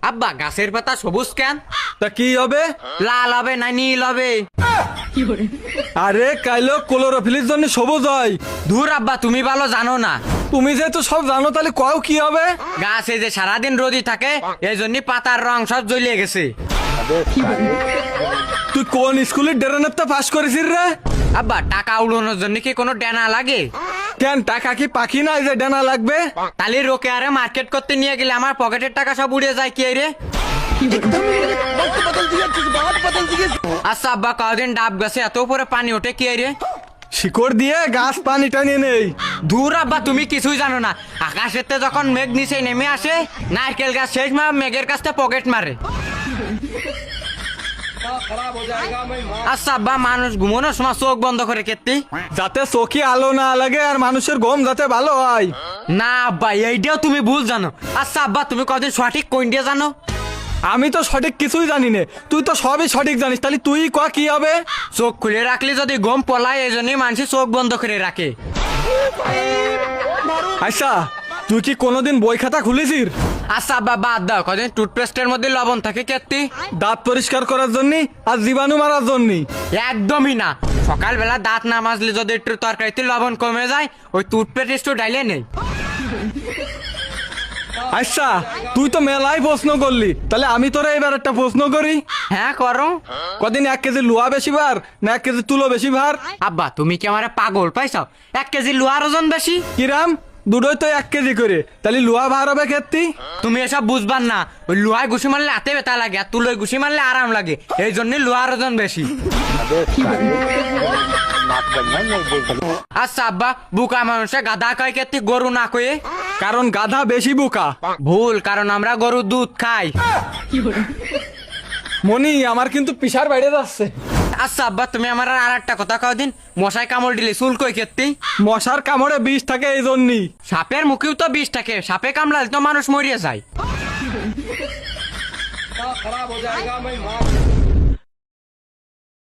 আব্বা গাছের পাতা সবুজ কেন? তা কি হবে? লাল হবে না নীল হবে? আরে কাইলো ক্লোরোফিলের জন্য সবুজ হয়। দূর আব্বা, তুমি ভালো জানো না। তুমি যেহেতু সব জানো তাহলে কও কি হবে? গাছে যে সারাদিন রোদি থাকে এই জন্য পাতার রং সব জ্বলিয়ে গেছে। তুই কোন স্কুলের ডেরানেপটা পাস করেছিস রে? আব্বা টাকা উড়ানোর জন্য কি কোনো ডেনা লাগে? কেন টাকা কি পাখি না যে ডানা লাগবে? তাহলে রোকে আরে মার্কেট করতে নিয়ে গেলে আমার পকেটের টাকা সব উড়ে যায় কি রে? আচ্ছা আব্বা, কদিন ডাব গাছে এত উপরে পানি ওঠে কি রে? শিকড় দিয়ে গাছ পানি টানি নেই। দূর আব্বা, তুমি কিছুই জানো না। আকাশেতে যখন মেঘ নিচে নেমে আসে, নারকেল গাছ শেষ মেঘের কাছে পকেট মারে। আচ্ছা আব্বা, মানুষ ঘুমানোর সময় চোখ বন্ধ করে কেটে যাতে চোখে আলো না লাগে আর মানুষের ঘুম যাতে ভালো হয়। না আব্বা, এইটাও তুমি ভুল জানো। আচ্ছা আব্বা, তুমি কদিন সঠিক কোনটা জানো? আমি তো সঠিক কিছুই জানি না, তুই তো সবই সঠিক জানিস, তাহলে তুই ক কি হবে? চোখ খুলে রাখলে যদি ঘুম পলায় এই জন্যই মানুষ চোখ বন্ধ করে রাখে। আচ্ছা তুই কি কোনোদিন বই খাতা খুলেছিস? আচ্ছা আব্বা বাদ দাও, কদিন টুথপেস্টের মধ্যে লবণ থাকে কেটে দাঁত পরিষ্কার করার জন্য আর জীবাণু মারার জন্য? একদমই না। সকালবেলা দাঁত না মাজলে যদি একটু তরকারিতে লবণ কমে যায়, ওই টুথপেস্ট একটু ডাইলে নেই। আচ্ছা তুই তো মেলাই প্রশ্ন করলি, তাহলে আমি তোরা এবার একটা প্রশ্ন করি। হ্যাঁ করো। কদিন 1 কেজি লোহা বেশি ভার না 1 কেজি তুলো বেশি ভার? আব্বা তুমি কি আমার পাগল পাইছাও? 1 কেজি লোহার ওজন বেশি। কিরাম? দুটোই তো 1 কেজি করে, তাহলে লোহা ভার হবে ক্ষেত্রে। তুমি এসব বুঝবার না। ওই লোহায় ঘুষি মারলে হাতে ব্যথা লাগে, আর তুলোয় ঘুষি মারলে আরাম লাগে, এই জন্য লোহার ওজন বেশি। আচ্ছা আব্বা, বুকা মানুষে গাধা কয় কেতে গরু না কয়ে? কারণ গাধা বেশি বোকা। ভুল, কারণ আমরা গরুর দুধ খাই। মনি আমার কিন্তু পিসার বাইরে যাচ্ছে। আচ্ছা আব্বা, তুমি আমার আর একটা কথা কও দিন, মশায় কামড় দিলে চুল কই কেতে? মশার কামড়ে বিষ থাকে এই জন্যই। সাপের মুখেও তো বিষ থাকে, সাপে কামড়ালে তো মানুষ মরিয়ে যায়।